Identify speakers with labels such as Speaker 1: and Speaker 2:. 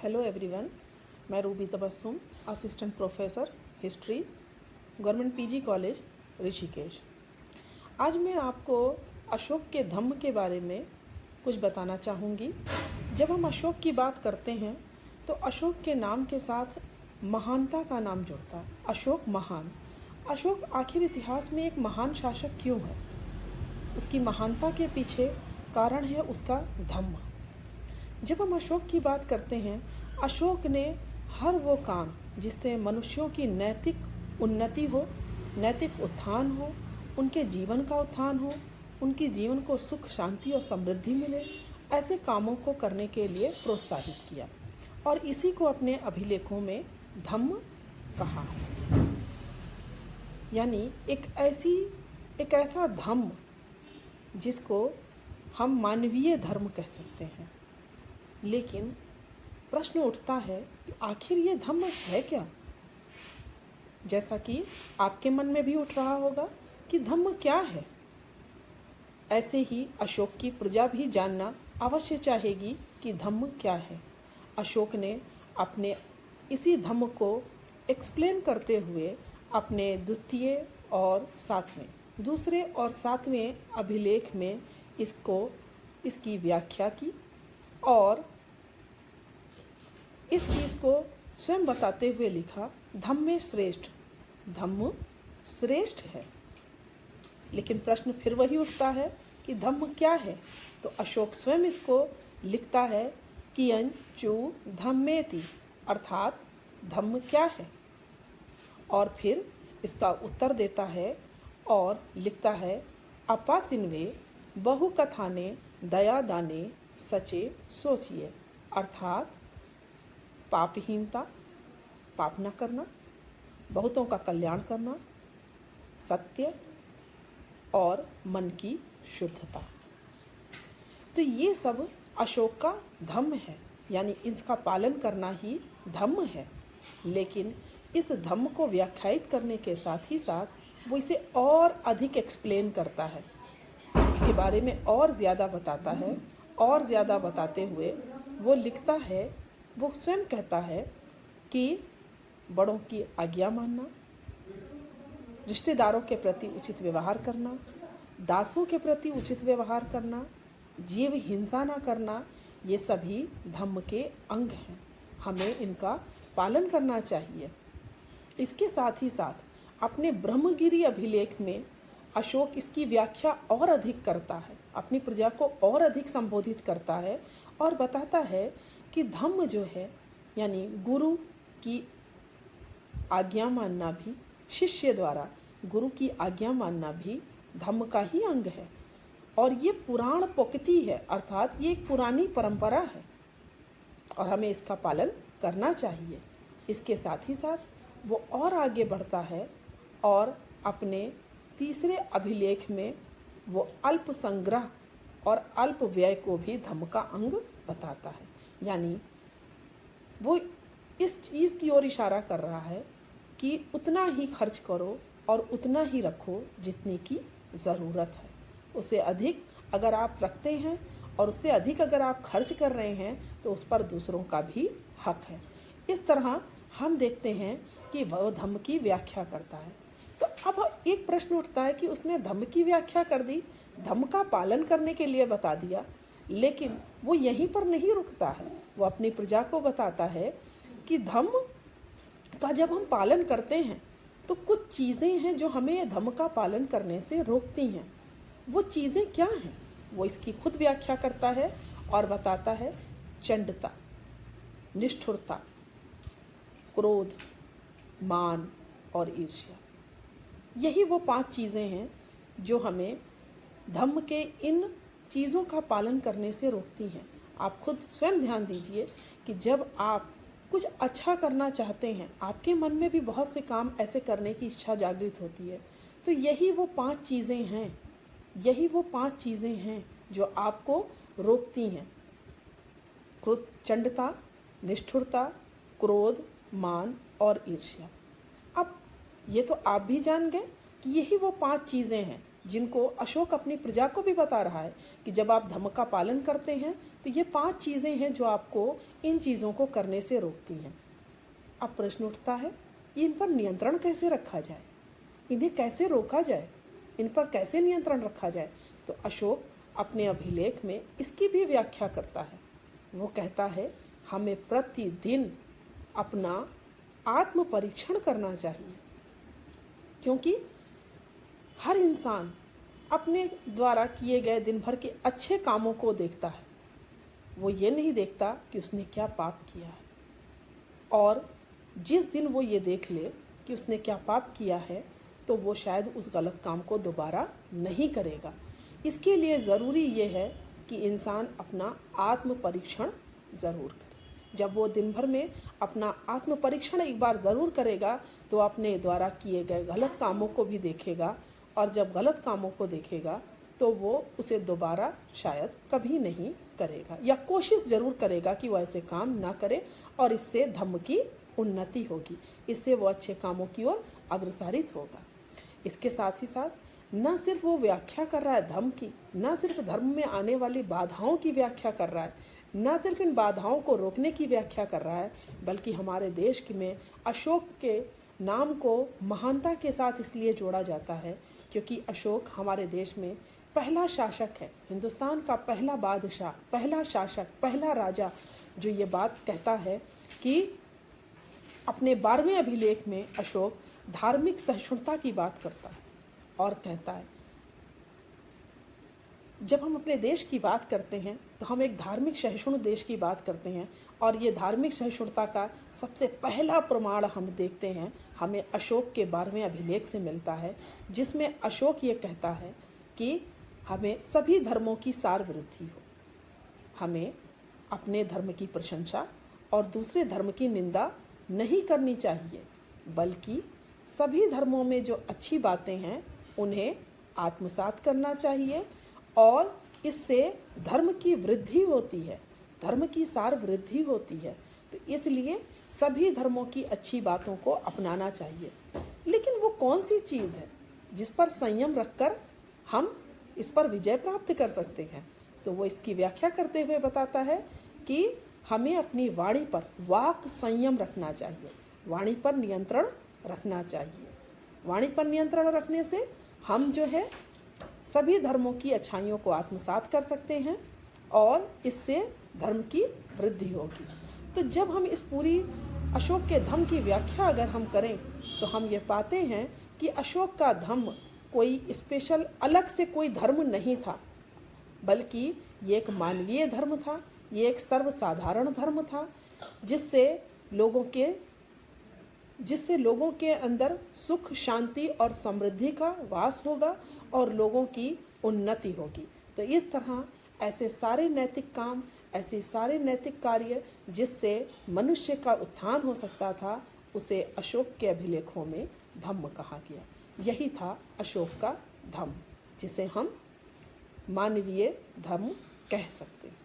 Speaker 1: Hello everyone, मैं Ruby Tabassum, assistant professor history, government PG college Rishikesh. आज मैं आपको अशोक के धम्म के बारे में कुछ बताना चाहूँगी। जब हम अशोक की बात करते हैं तो अशोक के नाम के साथ महानता का नाम जुड़ता है। अशोक महान। अशोक आखिर इतिहास में एक महान शासक क्यों है? उसकी महानता के पीछे कारण है उसका धम्म। जब हम अशोक की बात करते हैं, अशोक ने हर वो काम जिससे मनुष्यों की नैतिक उन्नति हो, नैतिक उत्थान हो, उनके जीवन का उत्थान हो, उनके जीवन को सुख, शांति और समृद्धि मिले, ऐसे कामों को करने के लिए प्रोत्साहित किया और इसी को अपने अभिलेखों में धम्म कहा। यानी एक ऐसा धम्म जिसको हम मानवीय धर्म कह सकते हैं। लेकिन प्रश्न उठता है कि आखिर ये धम्म है क्या? जैसा कि आपके मन में भी उठ रहा होगा कि धम्म क्या है। ऐसे ही अशोक की प्रजा भी जानना अवश्य चाहेगी कि धम्म क्या है। अशोक ने अपने इसी धम्म को एक्सप्लेन करते हुए अपने दूसरे और सातवें अभिलेख में इसकी व्याख्या की और इस चीज़ को स्वयं बताते हुए लिखा, धम्मे श्रेष्ठ। धम्म श्रेष्ठ है। लेकिन प्रश्न फिर वही उठता है कि धम्म क्या है? तो अशोक स्वयं इसको लिखता है कियं चू धम्मेति, अर्थात धम्म क्या है। और फिर इसका उत्तर देता है और लिखता है, अपासिन्वे बहु कथाने दया दाने सचे सोचिए, अर्थात पापहीनता, पाप न करना, बहुतों का कल्याण करना, सत्य और मन की शुद्धता। तो ये सब अशोक का धम्म है, यानी इसका पालन करना ही धम्म है। लेकिन इस धम्म को व्याख्यायित करने के साथ ही साथ वो इसे और अधिक एक्सप्लेन करता है, इसके बारे में और ज़्यादा बताता है। और ज़्यादा बताते हुए वो लिखता है, वो स्वयं कहता है कि बड़ों की आज्ञा मानना, रिश्तेदारों के प्रति उचित व्यवहार करना, दासों के प्रति उचित व्यवहार करना, जीव हिंसा न करना, ये सभी धम्म के अंग हैं। हमें इनका पालन करना चाहिए। इसके साथ ही साथ अपने ब्रह्मगिरी अभिलेख में अशोक इसकी व्याख्या और अधिक करता है, अपनी प्रजा को और अधिक संबोधित करता है और बताता है कि धम्म जो है, यानी गुरु की आज्ञा मानना भी, शिष्य द्वारा गुरु की आज्ञा मानना भी धम्म का ही अंग है। और ये पुराण पोक्ति है, अर्थात ये एक पुरानी परंपरा है और हमें इसका पालन करना चाहिए। इसके साथ ही साथ वो और आगे बढ़ता है और अपने तीसरे अभिलेख में वो अल्प संग्रह और अल्प व्यय को भी धम्म का अंग बताता है। यानी वो इस चीज़ की ओर इशारा कर रहा है कि उतना ही खर्च करो और उतना ही रखो जितने की ज़रूरत है। उससे अधिक अगर आप रखते हैं और उससे अधिक अगर आप खर्च कर रहे हैं तो उस पर दूसरों का भी हक है। इस तरह हम देखते हैं कि वह धम्म की व्याख्या करता है। तो अब एक प्रश्न उठता है कि उसने धम्म की व्याख्या कर दी, धम्म का पालन करने के लिए बता दिया, लेकिन वो यहीं पर नहीं रुकता है। वो अपनी प्रजा को बताता है कि धम्म का जब हम पालन करते हैं तो कुछ चीज़ें हैं जो हमें धम्म का पालन करने से रोकती हैं। वो चीज़ें क्या हैं? वो इसकी खुद व्याख्या करता है और बताता है, चंडता, निष्ठुरता, क्रोध, मान और ईर्ष्या। यही वो 5 चीज़ें हैं जो हमें धम्म के इन चीज़ों का पालन करने से रोकती हैं। आप खुद स्वयं ध्यान दीजिए कि जब आप कुछ अच्छा करना चाहते हैं, आपके मन में भी बहुत से काम ऐसे करने की इच्छा जागृत होती है, तो यही वो 5 चीज़ें हैं जो आपको रोकती हैं। चंडता, निष्ठुरता, क्रोध, मान और ईर्ष्या। अब ये तो आप भी जान गए कि यही वो 5 चीज़ें हैं जिनको अशोक अपनी प्रजा को भी बता रहा है कि जब आप धम्म का पालन करते हैं तो ये 5 चीज़ें हैं जो आपको इन चीज़ों को करने से रोकती हैं। अब प्रश्न उठता है, इन पर नियंत्रण कैसे रखा जाए, इन्हें कैसे रोका जाए, इन पर कैसे नियंत्रण रखा जाए? तो अशोक अपने अभिलेख में इसकी भी व्याख्या करता है। वो कहता है, हमें प्रतिदिन अपना आत्म परीक्षण करना चाहिए, क्योंकि हर इंसान अपने द्वारा किए गए दिन भर के अच्छे कामों को देखता है। वो ये नहीं देखता कि उसने क्या पाप किया है, और जिस दिन वो ये देख ले कि उसने क्या पाप किया है तो वो शायद उस गलत काम को दोबारा नहीं करेगा। इसके लिए ज़रूरी ये है कि इंसान अपना आत्म परीक्षण ज़रूर करे। जब वो दिन भर में अपना आत्म परीक्षण एक बार ज़रूर करेगा तो अपने द्वारा किए गए गलत कामों को भी देखेगा, और जब गलत कामों को देखेगा तो वो उसे दोबारा शायद कभी नहीं करेगा, या कोशिश ज़रूर करेगा कि वो ऐसे काम ना करे, और इससे धम्म की उन्नति होगी, इससे वो अच्छे कामों की ओर अग्रसरित होगा। इसके साथ ही साथ न सिर्फ वो व्याख्या कर रहा है धर्म की, न सिर्फ धर्म में आने वाली बाधाओं की व्याख्या कर रहा है, न सिर्फ इन बाधाओं को रोकने की व्याख्या कर रहा है, बल्कि हमारे देश में अशोक के नाम को महानता के साथ इसलिए जोड़ा जाता है क्योंकि अशोक हमारे देश में पहला शासक है, हिंदुस्तान का पहला बादशाह, पहला शासक, पहला राजा, जो ये बात कहता है कि अपने 12वें अभिलेख में अशोक धार्मिक सहिष्णुता की बात करता है और कहता है, जब हम अपने देश की बात करते हैं तो हम एक धार्मिक सहिष्णु देश की बात करते हैं, और ये धार्मिक सहिष्णुता का सबसे पहला प्रमाण हम देखते हैं हमें अशोक के 12वें अभिलेख से मिलता है, जिसमें अशोक ये कहता है कि हमें सभी धर्मों की सार वृद्धि हो, हमें अपने धर्म की प्रशंसा और दूसरे धर्म की निंदा नहीं करनी चाहिए, बल्कि सभी धर्मों में जो अच्छी बातें हैं उन्हें आत्मसात करना चाहिए, और इससे धर्म की वृद्धि होती है, धर्म की सार वृद्धि होती है। तो इसलिए सभी धर्मों की अच्छी बातों को अपनाना चाहिए। लेकिन वो कौन सी चीज़ है जिस पर संयम रखकर हम इस पर विजय प्राप्त कर सकते हैं? तो वो इसकी व्याख्या करते हुए बताता है कि हमें अपनी वाणी पर वाक संयम रखना चाहिए, वाणी पर नियंत्रण रखना चाहिए। वाणी पर नियंत्रण रखने से हम जो है सभी धर्मों की अच्छाइयों को आत्मसात कर सकते हैं, और इससे धर्म की वृद्धि होगी। तो जब हम इस पूरी अशोक के धम्म की व्याख्या अगर हम करें तो हम ये पाते हैं कि अशोक का धम्म कोई स्पेशल अलग से कोई धर्म नहीं था, बल्कि ये एक मानवीय धर्म था, ये एक सर्वसाधारण धर्म था, जिससे लोगों के अंदर सुख, शांति और समृद्धि का वास होगा और लोगों की उन्नति होगी। तो इस तरह ऐसे सारे नैतिक काम, ऐसे सारे नैतिक कार्य जिससे मनुष्य का उत्थान हो सकता था, उसे अशोक के अभिलेखों में धम्म कहा गया। यही था अशोक का धम्म, जिसे हम मानवीय धर्म कह सकते हैं।